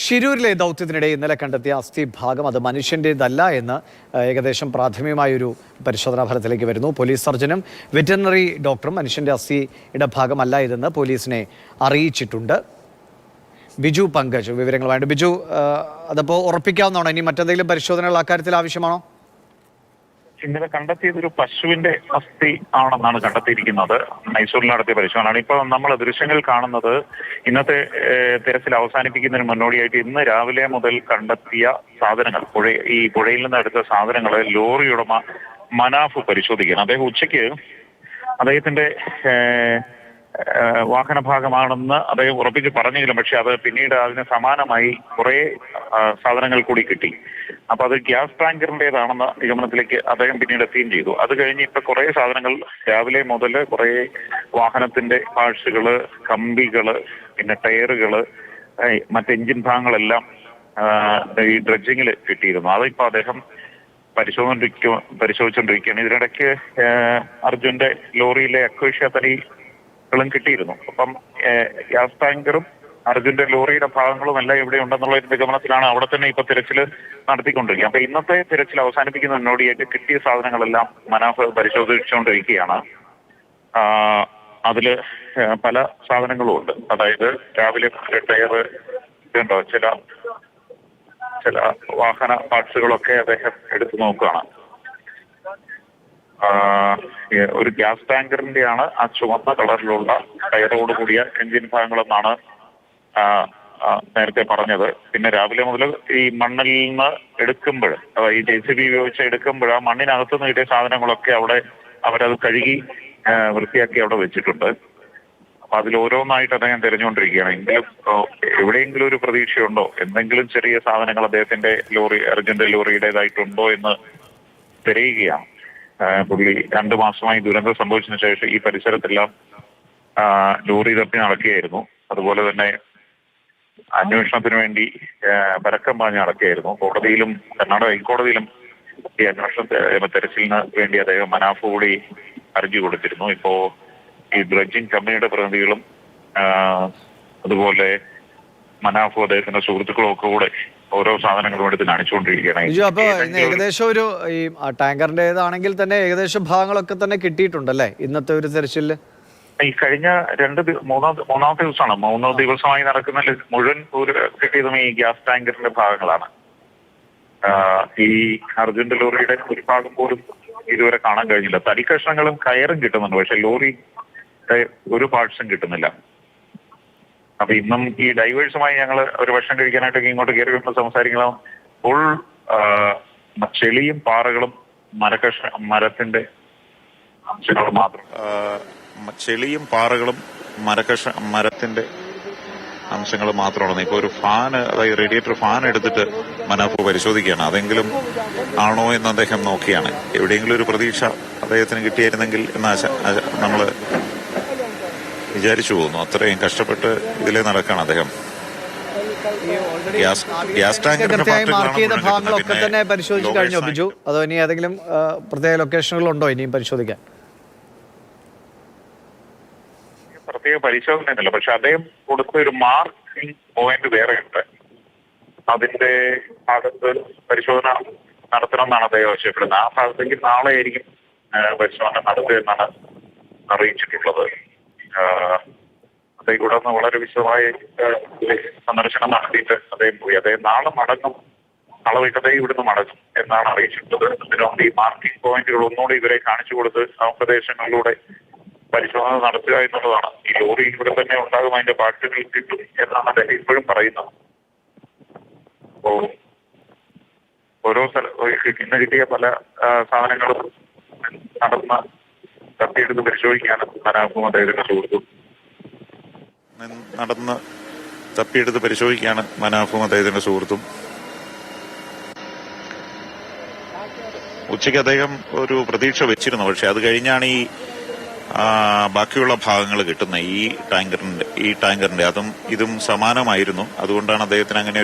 ഷിരൂരിലെ ദൗത്യത്തിനിടെ ഇന്നലെ കണ്ടെത്തിയ അസ്ഥിഭാഗം അത് മനുഷ്യൻ്റേതല്ല എന്ന് ഏകദേശം പ്രാഥമികമായൊരു പരിശോധനാ ഫലത്തിലേക്ക് വരുന്നു. പോലീസ് സർജനും വെറ്ററിനറി ഡോക്ടറും മനുഷ്യൻ്റെ അസ്ഥിയുടെ ഭാഗമല്ല ഇതെന്ന് പോലീസിനെ അറിയിച്ചിട്ടുണ്ട്. ബിജു പങ്കജ് വിവരങ്ങളുമായിട്ട്. ബിജു, അതപ്പോൾ ഉറപ്പിക്കാവുന്നതാണോ? ഇനി മറ്റെന്തെങ്കിലും പരിശോധനകൾ അക്കാര്യത്തിൽ ആവശ്യമാണോ? ഇന്നലെ കണ്ടെത്തിയത് ഒരു പശുവിന്റെ അസ്ഥി ആണെന്നാണ് കണ്ടെത്തിയിരിക്കുന്നത്. മൈസൂരിൽ നടത്തിയ പരിശോധനയാണ്. ഇപ്പോൾ നമ്മൾ ദൃശ്യങ്ങൾ കാണുന്നത് ഇന്നത്തെ തിരച്ചിൽ അവസാനിപ്പിക്കുന്നതിന് മുന്നോടിയായിട്ട് ഇന്ന് രാവിലെ മുതൽ കണ്ടെത്തിയ സാധനങ്ങൾ, ഈ പുഴയിൽ നിന്ന് എടുത്ത സാധനങ്ങൾ ലോറി ഉടമ മനാഫ് പരിശോധിക്കണം. അദ്ദേഹം ഉച്ചയ്ക്ക് അദ്ദേഹത്തിന്റെ വാഹന ഭാഗമാണെന്ന് അദ്ദേഹം ഉറപ്പിച്ച് പറഞ്ഞെങ്കിലും പക്ഷെ അത് പിന്നീട് അതിന് സമാനമായി കുറെ സാധനങ്ങൾ കൂടി കിട്ടി. അപ്പൊ അത് ഗ്യാസ് ടാങ്കറിന്റേതാണെന്ന നിഗമനത്തിലേക്ക് അദ്ദേഹം പിന്നീട് എത്തുകയും ചെയ്തു. അത് കഴിഞ്ഞ് ഇപ്പൊ കുറെ സാധനങ്ങൾ രാവിലെ മുതൽ കുറെ വാഹനത്തിന്റെ പാർട്സുകള്, കമ്പികള്, പിന്നെ ടയറുകള്, മറ്റ് എഞ്ചിൻ ഭാഗങ്ങളെല്ലാം ഈ ഡ്രഡ്ജിങ്ങിൽ കിട്ടിയിരുന്നു. അതിപ്പോ അദ്ദേഹം പരിശോധിച്ചുകൊണ്ടിരിക്കുകയാണ്. ഇതിനിടയ്ക്ക് അർജുന്റെ ലോറിയിലെ അക്വേഷ്യ തടികളും കിട്ടിയിരുന്നു. അപ്പം ഗ്യാസ് ടാങ്കറും അർജുന്റെ ലോറിയുടെ ഭാഗങ്ങളും എല്ലാം ഇവിടെ ഉണ്ടെന്നുള്ള ഒരു നിഗമനത്തിലാണ് അവിടെ തന്നെ ഇപ്പൊ തിരച്ചിൽ നടത്തിക്കൊണ്ടിരിക്കുക. അപ്പൊ ഇന്നത്തെ തിരച്ചിൽ അവസാനിപ്പിക്കുന്ന മുന്നോടിയായിട്ട് കിട്ടിയ സാധനങ്ങളെല്ലാം മനാഫ് പരിശോധിച്ചുകൊണ്ടിരിക്കുകയാണ്. അതില് പല സാധനങ്ങളും ഉണ്ട്. അതായത് രാവിലെ ടയറ് ഇതുണ്ടോ, ചില വാഹന പാർട്സുകളൊക്കെ അദ്ദേഹം എടുത്തു നോക്കുകയാണ്. ഒരു ഗ്യാസ് ടാങ്കറിന്റെയാണ് ആ ചുവന്ന കളറിലുള്ള ടയറോട് കൂടിയ എഞ്ചിൻ ഭാഗങ്ങളെന്നാണ് നേരത്തെ പറഞ്ഞത്. പിന്നെ രാവിലെ മുതൽ ഈ മണ്ണിൽ നിന്ന് എടുക്കുമ്പോൾ, ഈ JCB ഉപയോഗിച്ച് എടുക്കുമ്പോൾ ആ മണ്ണിനകത്ത് നിന്ന് കിട്ടിയ സാധനങ്ങളൊക്കെ അവരത് കഴുകി വൃത്തിയാക്കി അവിടെ വെച്ചിട്ടുണ്ട്. അപ്പൊ അതിൽ ഓരോന്നായിട്ട് അദ്ദേഹം തിരഞ്ഞുകൊണ്ടിരിക്കുകയാണ്. എങ്കിലും എവിടെയെങ്കിലും ഒരു പ്രതീക്ഷയുണ്ടോ, എന്തെങ്കിലും ചെറിയ സാധനങ്ങൾ അദ്ദേഹത്തിന്റെ അർജുന്റെ ലോറിയുടേതായിട്ടുണ്ടോ എന്ന് തിരയുകയാണ്. പുള്ളി 2 മാസമായി ദുരന്തം സംഭവിച്ചതിന് ശേഷം ഈ പരിസരത്തെല്ലാം ലോറി തപ്പി നടക്കുകയായിരുന്നു. അതുപോലെ തന്നെ അന്വേഷണത്തിന് വേണ്ടി പരക്കം പാഞ്ഞ് നടക്കുകയായിരുന്നു. കോടതിയിലും കർണാടക ഹൈക്കോടതിയിലും ഈ തെരച്ചിലിന് വേണ്ടി അദ്ദേഹം മനാഫ് കൂടി ഹർജി കൊടുത്തിരുന്നു. ഇപ്പോ ഈ ഡ്രഡ്ജിംഗ് കമ്പനിയുടെ പ്രതിനിധികളും അതുപോലെ മനാഫും അദ്ദേഹത്തിന്റെ സുഹൃത്തുക്കളും ഒക്കെ കൂടെ ഓരോ സാധനങ്ങളും എടുത്ത് കാണിച്ചുകൊണ്ടിരിക്കുകയാണ്. അപ്പൊ ഏകദേശം ഒരു ഈ ടാങ്കറിന്റേതാണെങ്കിൽ തന്നെ ഏകദേശം ഭാഗങ്ങളൊക്കെ തന്നെ കിട്ടിയിട്ടുണ്ടല്ലേ ഇന്നത്തെ ഒരു തെരച്ചിലില്? ഈ കഴിഞ്ഞ മൂന്നാമത്തെ ദിവസമാണ്. 3 ദിവസമായി നടക്കുന്ന മുഴുവൻ കിട്ടിയതും ഈ ഗ്യാസ് ടാങ്കറിന്റെ ഭാഗങ്ങളാണ്. ഈ അർജുന്റെ ലോറിയുടെ ഒരു ഭാഗം പോലും ഇതുവരെ കാണാൻ കഴിഞ്ഞില്ല. തടിക്കഷ്ണങ്ങളും കയറും കിട്ടുന്നുണ്ട്, പക്ഷെ ലോറി ഒരു പാർട്സും കിട്ടുന്നില്ല. അപ്പൊ ഇന്നും ഈ ഡൈവേഴ്സുമായി ഞങ്ങൾ ഒരു ഭക്ഷണം കഴിക്കാനായിട്ടൊക്കെ ഇങ്ങോട്ട് കയറി വരുമ്പോൾ സംസാരിക്കണം. ഫുൾ ചെളിയും പാറകളും മരത്തിന്റെ അംശങ്ങൾ മാത്രം. ചെളിയും പാറകളും മരത്തിന്റെ അംശങ്ങൾ മാത്രമാണ്. ഇപ്പൊ ഒരു ഫാന്, അതായത് റേഡിയേറ്റർ ഫാൻ എടുത്തിട്ട് മനാഫ് പരിശോധിക്കുകയാണ്. അതെങ്കിലും ആണോ എന്ന് അദ്ദേഹം നോക്കിയാണ്. എവിടെയെങ്കിലും ഒരു പ്രതീക്ഷ അദ്ദേഹത്തിന് കിട്ടിയായിരുന്നെങ്കിൽ എന്ന് നമ്മള് വിചാരിച്ചു പോകുന്നു. അത്രയും കഷ്ടപ്പെട്ട് ഇതിലേ നടക്കാണ് അദ്ദേഹം. ഗ്യാസ് ടാങ്കറിന്റെ ഭാഗങ്ങളൊക്കെ തന്നെ പരിശോധിച്ചു കഴിഞ്ഞോ ബിജു? അതോ ഇനി ഏതെങ്കിലും പ്രത്യേക ലൊക്കേഷനുകളുണ്ടോ ഇനിയും പരിശോധിക്കാൻ? പ്രത്യേക പരിശോധനയൊന്നുമില്ല, പക്ഷെ അദ്ദേഹം കൊടുത്ത ഒരു മാർക്കിംഗ് പോയിന്റ് വേറെ ഉണ്ട്. അതിന്റെ ഭാഗത്ത് പരിശോധന നടത്തണമെന്നാണ് അദ്ദേഹം ആവശ്യപ്പെടുന്നത്. ആ ഭാഗത്തേക്ക് നാളെ ആയിരിക്കും പരിശോധന നടത്തുമെന്നാണ് അറിയിച്ചിട്ടുള്ളത്. അദ്ദേഹം ഇവിടെ നിന്ന് വളരെ വിശദമായ സന്ദർശനം നടത്തിയിട്ട് അദ്ദേഹം പോയി. അദ്ദേഹം നാളെ മടങ്ങും, നാളെ വൈകിട്ട് ഇവിടുന്ന് മടങ്ങും എന്നാണ് അറിയിച്ചിട്ടുള്ളത്. അതിനുവേണ്ടി ഈ മാർക്കിംഗ് പോയിന്റുകൾ ഒന്നുകൂടി ഇവരെ കാണിച്ചു കൊടുത്ത് ആ പ്രദേശങ്ങളിലൂടെ പരിശോധന നടത്തുക എന്നുള്ളതാണ്. ഈ ലോറി ഇവിടെ തന്നെ ഉണ്ടാകും, അതിന്റെ പാർട്ടുകൾ കിട്ടും എന്നാണ് അദ്ദേഹം ഇപ്പോഴും പറയുന്നത്. അപ്പോ ഓരോ ഇന്ന് കിട്ടിയ പല സാധനങ്ങളും തപ്പിയെടുത്ത് പരിശോധിക്കാണ് മനാഫും അദ്ദേഹത്തിന്റെ സുഹൃത്തും ഉച്ചയ്ക്ക് അദ്ദേഹം ഒരു പ്രതീക്ഷ വെച്ചിരുന്നു. പക്ഷെ അത് കഴിഞ്ഞാണ് ഈ ബാക്കിയുള്ള ഭാഗങ്ങൾ കിട്ടുന്നത്. ഈ ടാങ്കറിന്റെ ഇതും സമാനമായിരുന്നു. അതുകൊണ്ടാണ് അദ്ദേഹത്തിന്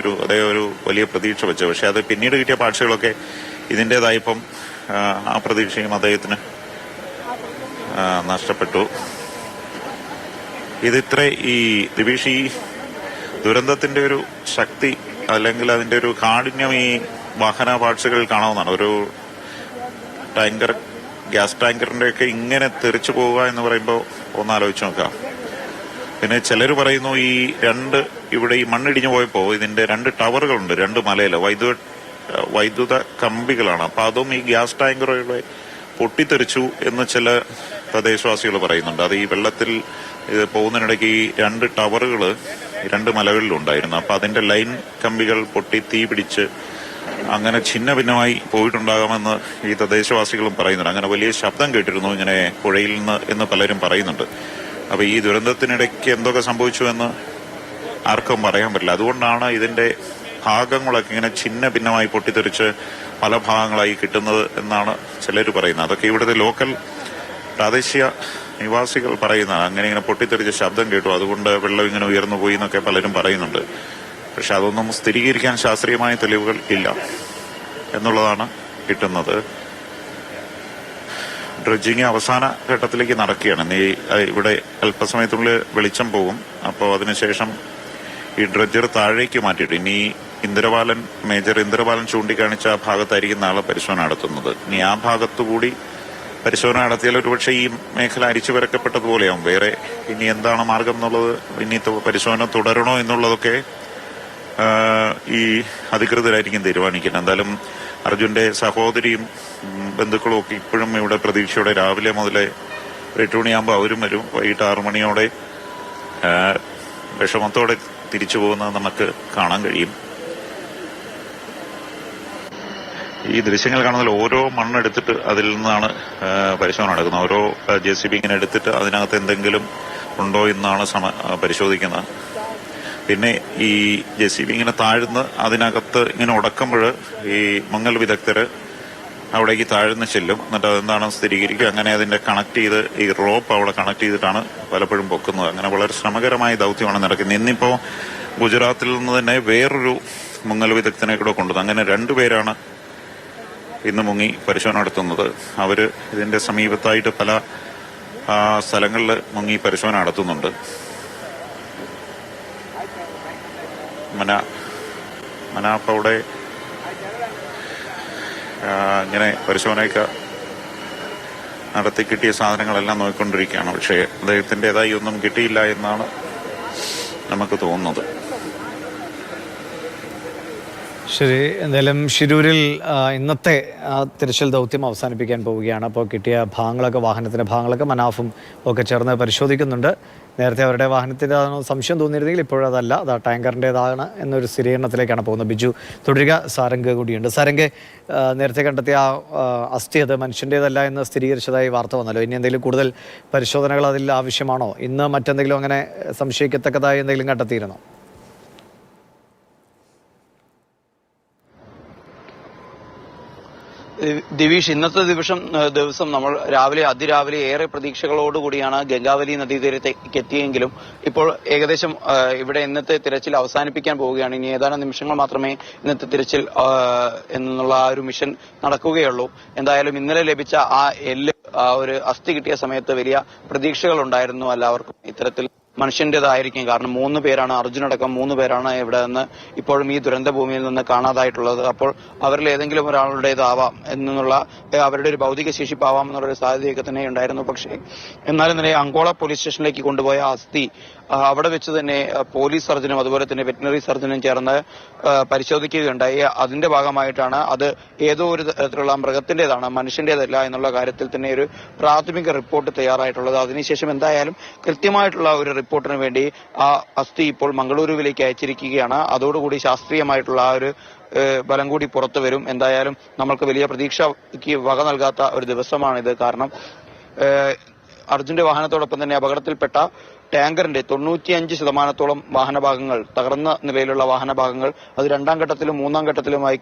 അദ്ദേഹം ഒരു വലിയ പ്രതീക്ഷ വെച്ചത്. പക്ഷെ അത് പിന്നീട് കിട്ടിയ പാർട്സുകളൊക്കെ ഇതിൻ്റെതായപ്പം ആ പ്രതീക്ഷയും അദ്ദേഹത്തിന് നഷ്ടപ്പെട്ടു. ഇതിത്ര ഈ ദിവിഷ്, ഈ ദുരന്തത്തിന്റെ ഒരു ശക്തി അല്ലെങ്കിൽ അതിന്റെ ഒരു കാഠിന്യം ഈ വാഹന പാർട്സുകളിൽ കാണാവുന്നതാണ്. ഒരു ടാങ്കർ, ഗ്യാസ് ടാങ്കറിന്റെ ഒക്കെ ഇങ്ങനെ തെറിച്ചു പോവുക എന്ന് പറയുമ്പോൾ ഒന്ന് ആലോചിച്ച് നോക്കാം. പിന്നെ ചിലർ പറയുന്നു ഈ ഇവിടെ ഈ മണ്ണിടിഞ്ഞു പോയപ്പോൾ ഇതിന്റെ 2 ടവറുകളുണ്ട്, 2 മലയില് വൈദ്യുത കമ്പികളാണ്. അപ്പൊ അതും ഈ ഗ്യാസ് ടാങ്കറുകളെ പൊട്ടിത്തെറിച്ചു എന്ന് ചില പ്രദേശവാസികൾ പറയുന്നുണ്ട്. അത് ഈ വെള്ളത്തിൽ ഇത് പോകുന്നതിനിടയ്ക്ക് ഈ 2 ടവറുകൾ 2 മലകളിലുണ്ടായിരുന്നു. അപ്പൊ അതിന്റെ ലൈൻ കമ്പികൾ പൊട്ടി തീ പിടിച്ച് അങ്ങനെ ഛിന്ന ഭിന്നമായി പോയിട്ടുണ്ടാകാമെന്ന് ഈ തദ്ദേശവാസികളും പറയുന്നുണ്ട്. അങ്ങനെ വലിയ ശബ്ദം കേട്ടിരുന്നു ഇങ്ങനെ പുഴയിൽ നിന്ന് എന്ന് പലരും പറയുന്നുണ്ട്. അപ്പൊ ഈ ദുരന്തത്തിനിടയ്ക്ക് എന്തൊക്കെ സംഭവിച്ചു എന്ന് ആർക്കും പറയാൻ പറ്റില്ല. അതുകൊണ്ടാണ് ഇതിന്റെ ഭാഗങ്ങളൊക്കെ ഇങ്ങനെ ഛിന്ന ഭിന്നമായി പൊട്ടിത്തെറിച്ച് പല ഭാഗങ്ങളായി കിട്ടുന്നത് എന്നാണ് ചിലർ പറയുന്നത്. അതൊക്കെ ഇവിടുത്തെ ലോക്കൽ പ്രാദേശിക നിവാസികൾ പറയുന്നതാണ്. അങ്ങനെ ഇങ്ങനെ പൊട്ടിത്തെറിച്ച് ശബ്ദം കേട്ടു, അതുകൊണ്ട് വെള്ളം ഇങ്ങനെ ഉയർന്നു പോയി എന്നൊക്കെ പലരും പറയുന്നുണ്ട്. പക്ഷെ അതൊന്നും സ്ഥിരീകരിക്കാൻ ശാസ്ത്രീയമായ തെളിവുകൾ ഇല്ല എന്നുള്ളതാണ് കിട്ടുന്നത്. ഡ്രഡ്ജിങ് അവസാന ഘട്ടത്തിലേക്ക് നടക്കുകയാണ്. ഇവിടെ അല്പസമയത്തുള്ളിൽ വെളിച്ചം പോകും. അപ്പോൾ അതിനുശേഷം ഈ ഡ്രഡ്ജർ താഴേക്ക് മാറ്റിയിട്ട് ഇനി മേജർ ഇന്ദ്രപാലൻ ചൂണ്ടിക്കാണിച്ച ആ ഭാഗത്തായിരിക്കും നാളെ പരിശോധന നടത്തുന്നത്. ഇനി ആ ഭാഗത്തുകൂടി പരിശോധന നടത്തിയാൽ ഒരുപക്ഷെ ഈ മേഖല അരിച്ചു വരക്കപ്പെട്ടതുപോലെയാവും. വേറെ ഇനി എന്താണ് മാർഗം എന്നുള്ളത്, ഇനി പരിശോധന തുടരണോ എന്നുള്ളതൊക്കെ ഈ അധികൃതരായിരിക്കും തീരുമാനിക്കുന്നത്. എന്തായാലും അർജുന്റെ സഹോദരിയും ബന്ധുക്കളും ഒക്കെ ഇപ്പോഴും ഇവിടെ പ്രതീക്ഷയോടെ രാവിലെ മുതലേ 8 മണിയാകുമ്പോൾ അവരും വരും. വൈകിട്ട് 6 മണിയോടെ വിഷമത്തോടെ തിരിച്ചു പോകുന്നത് നമുക്ക് കാണാൻ കഴിയും. ഈ ദൃശ്യങ്ങൾ കാണുന്നതിൽ ഓരോ മണ്ണെടുത്തിട്ട് അതിൽ നിന്നാണ് പരിശോധന നടക്കുന്നത്. ഓരോ JCB ഇങ്ങനെ എടുത്തിട്ട് അതിനകത്ത് എന്തെങ്കിലും ഉണ്ടോ എന്നാണ് പരിശോധിക്കുന്നത്. പിന്നെ ഈ JCB ഇങ്ങനെ താഴ്ന്ന് അതിനകത്ത് ഇങ്ങനെ ഉടക്കുമ്പോൾ ഈ മങ്ങൽ വിദഗ്ധര് അവിടേക്ക് താഴ്ന്ന് ചെല്ലും. എന്നിട്ട് അതെന്താണ് സ്ഥിരീകരിക്കുക. അങ്ങനെ അതിന്റെ കണക്ട് ചെയ്ത് ഈ റോപ്പ് അവിടെ കണക്ട് ചെയ്തിട്ടാണ് പലപ്പോഴും പൊക്കുന്നത്. അങ്ങനെ വളരെ ശ്രമകരമായ ദൗത്യമാണ് നടക്കുന്നത്. ഇന്നിപ്പോ ഗുജറാത്തിൽ നിന്ന് തന്നെ വേറൊരു മുങ്ങൽ വിദഗ്ധനെ കൂടെ കൊണ്ടുവന്നു. അങ്ങനെ 2 പേരാണ് ഇന്ന് മുങ്ങി പരിശോധന നടത്തുന്നത്. അവര് ഇതിന്റെ സമീപത്തായിട്ട് പല സ്ഥലങ്ങളിൽ മുങ്ങി പരിശോധന നടത്തുന്നുണ്ട്. മനാഫ് അവിടെ ഇങ്ങനെ പരിശോധനയൊക്കെ നടത്തി കിട്ടിയ സാധനങ്ങളെല്ലാം നോക്കിക്കൊണ്ടിരിക്കുകയാണ്. പക്ഷേ അദ്ദേഹത്തിൻ്റെതായി ഒന്നും കിട്ടിയില്ല എന്നാണ് നമുക്ക് തോന്നുന്നത്. ശരി, എന്തായാലും ശിരൂരിൽ ഇന്നത്തെ തിരച്ചിൽ ദൗത്യം അവസാനിപ്പിക്കാൻ പോവുകയാണ്. അപ്പോൾ കിട്ടിയ ഭാഗങ്ങളൊക്കെ, വാഹനത്തിൻ്റെ ഭാഗങ്ങളൊക്കെ മനാഫും ഒക്കെ ചേർന്ന് പരിശോധിക്കുന്നുണ്ട്. നേരത്തെ അവരുടെ വാഹനത്തിൻ്റെതാണോ സംശയം തോന്നിയിരുന്നെങ്കിൽ ഇപ്പോഴതല്ല, അത് ടാങ്കറിൻ്റെതാണ് എന്നൊരു സ്ഥിരീകരണത്തിലേക്കാണ് പോകുന്നത്. ബിജു തുടരുക. സാരംഗ് കൂടിയുണ്ട്. സാരംഗ്, നേരത്തെ കണ്ടെത്തിയ അസ്ഥി അത് മനുഷ്യൻ്റേതല്ല എന്ന് സ്ഥിരീകരിച്ചതായി വാർത്ത വന്നല്ലോ. ഇനി എന്തെങ്കിലും കൂടുതൽ പരിശോധനകൾ അതിൽ ആവശ്യമാണോ? ഇന്ന് മറ്റെന്തെങ്കിലും അങ്ങനെ സംശയിക്കത്തക്കതായി എന്തെങ്കിലും കണ്ടെത്തിയിരുന്നോ? ദിവീഷ്, ഇന്നത്തെ ദിവസം നമ്മൾ അതിരാവിലെ ഏറെ പ്രതീക്ഷകളോടുകൂടിയാണ് ഗംഗാവലി നദീതീരത്തേക്ക് എത്തിയെങ്കിലും ഇപ്പോൾ ഏകദേശം ഇവിടെ ഇന്നത്തെ തിരച്ചിൽ അവസാനിപ്പിക്കാൻ പോവുകയാണ്. ഇനി ഏതാനും നിമിഷങ്ങൾ മാത്രമേ ഇന്നത്തെ തിരച്ചിൽ എന്നുള്ള ആ ഒരു മിഷൻ നടക്കുകയുള്ളൂ. എന്തായാലും ഇന്നലെ ലഭിച്ച ഒരു അസ്ഥി കിട്ടിയ സമയത്ത് വലിയ പ്രതീക്ഷകൾ ഉണ്ടായിരുന്നു എല്ലാവർക്കും. ഇത്തരത്തിൽ മനുഷ്യന്റേതായിരിക്കും. കാരണം 3 പേരാണ്, അർജുനടക്കം 3 പേരാണ് ഇവിടെ നിന്ന് ഇപ്പോഴും ഈ ദുരന്ത ഭൂമിയിൽ നിന്ന് കാണാതായിട്ടുള്ളത്. അപ്പോൾ അവരിൽ ഏതെങ്കിലും ഒരാളുടേതാവാം എന്നുള്ള അവരുടെ ഒരു ഭൗതിക ശേഷിപ്പാവാം എന്നുള്ളൊരു സാധ്യതയൊക്കെ തന്നെ ഉണ്ടായിരുന്നു. പക്ഷേ എന്നാലും തന്നെ അങ്കോള പോലീസ് സ്റ്റേഷനിലേക്ക് കൊണ്ടുപോയ അസ്ഥി അവിടെ വെച്ച് തന്നെ പോലീസ് സർജനും അതുപോലെ തന്നെ വെറ്റിനറി സർജനും ചേർന്ന് പരിശോധിക്കുകയുണ്ടായി. അതിന്റെ ഭാഗമായിട്ടാണ് അത് ഏതോ ഒരു തരത്തിലുള്ള മൃഗത്തിന്റേതാണ്, മനുഷ്യന്റേതല്ല എന്നുള്ള കാര്യത്തിൽ തന്നെ ഒരു പ്രാഥമിക റിപ്പോർട്ട് തയ്യാറായിട്ടുള്ളത്. അതിനുശേഷം എന്തായാലും കൃത്യമായിട്ടുള്ള ഒരു റിപ്പോർട്ടിന് വേണ്ടി ആ അസ്ഥി ഇപ്പോൾ മംഗളൂരുവിലേക്ക് അയച്ചിരിക്കുകയാണ്. അതോടുകൂടി ശാസ്ത്രീയമായിട്ടുള്ള ആ ഒരു ബലം കൂടി പുറത്തു വരും. എന്തായാലും നമ്മൾക്ക് വലിയ പ്രതീക്ഷയ്ക്ക് വക നൽകാത്ത ഒരു ദിവസമാണിത്. കാരണം അർജുന്റെ വാഹനത്തോടൊപ്പം തന്നെ അപകടത്തിൽപ്പെട്ട ടാങ്കറിന്റെ 95% വാഹനഭാഗങ്ങൾ, തകർന്ന നിലയിലുള്ള വാഹനഭാഗങ്ങൾ അത് 2ാം ഘട്ടത്തിലും 3ാം ഘട്ടത്തിലുമായി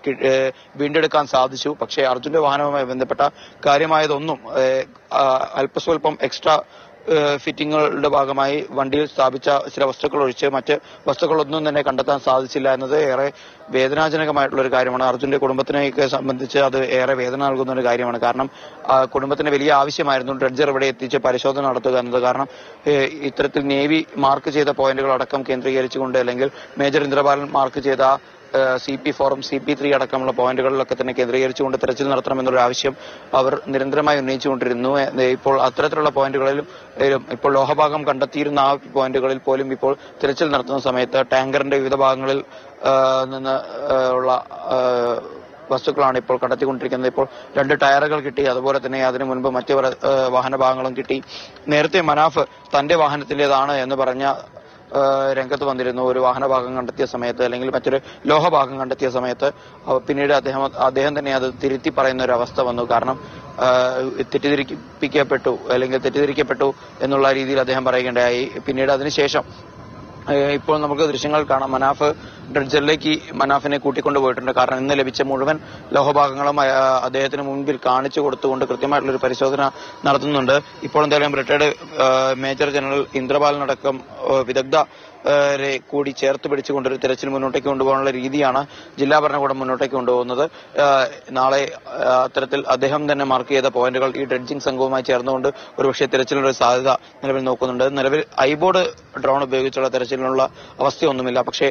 വീണ്ടെടുക്കാൻ സാധിച്ചു. പക്ഷേ അർജുന്റെ വാഹനവുമായി ബന്ധപ്പെട്ട കാര്യമായതൊന്നും അല്പസ്വല്പം എക്സ്ട്രാ ഫിറ്റിങ്ങുകളുടെ ഭാഗമായി വണ്ടിയിൽ സ്ഥാപിച്ച ചില വസ്തുക്കൾ ഒഴിച്ച് മറ്റ് വസ്തുക്കളൊന്നും തന്നെ കണ്ടെത്താൻ സാധിച്ചില്ല എന്നത് ഏറെ വേദനാജനകമായിട്ടുള്ള ഒരു കാര്യമാണ്. അർജുന്റെ കുടുംബത്തിനെയൊക്കെ സംബന്ധിച്ച് അത് ഏറെ വേദന നൽകുന്ന ഒരു കാര്യമാണ്. കാരണം കുടുംബത്തിന് വലിയ ആവശ്യമായിരുന്നു ഡ്രഡ്ജർ ഇവിടെ എത്തിച്ച് പരിശോധന നടത്തുക എന്നത്. കാരണം ഇത്തരത്തിൽ നേവി മാർക്ക് ചെയ്ത പോയിന്റുകൾ അടക്കം കേന്ദ്രീകരിച്ചുകൊണ്ട് അല്ലെങ്കിൽ മേജർ ഇന്ദ്രപാലൻ മാർക്ക് ചെയ്ത CP4 CP3 അടക്കമുള്ള പോയിന്റുകളിലൊക്കെ തന്നെ കേന്ദ്രീകരിച്ചുകൊണ്ട് തെരച്ചിൽ നടത്തണമെന്നുള്ള ആവശ്യം അവർ നിരന്തരമായി ഉന്നയിച്ചുകൊണ്ടിരുന്നു. ഇപ്പോൾ അത്തരത്തിലുള്ള പോയിന്റുകളിലും ഇപ്പോൾ ലോഹഭാഗം കണ്ടെത്തിയിരുന്ന ആ പോയിന്റുകളിൽ പോലും ഇപ്പോൾ തിരച്ചിൽ നടത്തുന്ന സമയത്ത് ടാങ്കറിന്റെ വിവിധ ഭാഗങ്ങളിൽ നിന്ന് ഉള്ള വസ്തുക്കളാണ് ഇപ്പോൾ കണ്ടെത്തിക്കൊണ്ടിരിക്കുന്നത്. ഇപ്പോൾ 2 ടയറുകൾ കിട്ടി, അതുപോലെ തന്നെ അതിനു മുൻപ് മറ്റ് വാഹന ഭാഗങ്ങളും കിട്ടി. നേരത്തെ മനാഫ് തന്റെ വാഹനത്തിന്റേതാണ് എന്ന് പറഞ്ഞ രംഗത്ത് വന്നിരുന്നു ഒരു വാഹനഭാഗം കണ്ടെത്തിയ സമയത്ത്, അല്ലെങ്കിൽ മറ്റൊരു ലോഹഭാഗം കണ്ടെത്തിയ സമയത്ത്. പിന്നീട് അദ്ദേഹം തന്നെ അത് തിരുത്തി പറയുന്ന ഒരു അവസ്ഥ വന്നു. കാരണം തെറ്റിദ്ധരിക്കപ്പെട്ടു എന്നുള്ള രീതിയിൽ അദ്ദേഹം പറയുകയുണ്ടായി. പിന്നീട് അതിനുശേഷം ഇപ്പോൾ നമുക്ക് ദൃശ്യങ്ങൾ കാണാം. മനാഫ് ഡ്രഡ്ജറിലേക്ക് മനാഫിനെ കൂട്ടിക്കൊണ്ടുപോയിട്ടുണ്ട്. കാരണം ഇന്ന് ലഭിച്ച മുഴുവൻ ലോഹഭാഗങ്ങളും അദ്ദേഹത്തിന് മുൻപിൽ കാണിച്ചു കൊടുത്തുകൊണ്ട് കൃത്യമായിട്ടുള്ള ഒരു പരിശോധന നടത്തുന്നുണ്ട്. ഇപ്പോൾ എന്തായാലും റിട്ടയർഡ് മേജർ ജനറൽ ഇന്ദ്രപാലനടക്കം വിദഗ്ധ കൂടി ചേർത്ത് പിടിച്ചുകൊണ്ടൊരു തെരച്ചിൽ മുന്നോട്ടേക്ക് കൊണ്ടുപോകാനുള്ള രീതിയാണ് ജില്ലാ ഭരണകൂടം മുന്നോട്ടേക്ക് കൊണ്ടുപോകുന്നത്. നാളെ അത്തരത്തിൽ അദ്ദേഹം തന്നെ മാർക്ക് ചെയ്ത പോയിന്റുകൾ ഈ ഡ്രഡ്ജിംഗ് സംഘവുമായി ചേർന്നുകൊണ്ട് ഒരുപക്ഷെ തെരച്ചിലിനുള്ള സാധ്യത നിലവിൽ നോക്കുന്നുണ്ട്. നിലവിൽ ഐബോർഡ് ഡ്രോൺ ഉപയോഗിച്ചുള്ള തെരച്ചിലിനുള്ള അവസ്ഥയൊന്നുമില്ല. പക്ഷേ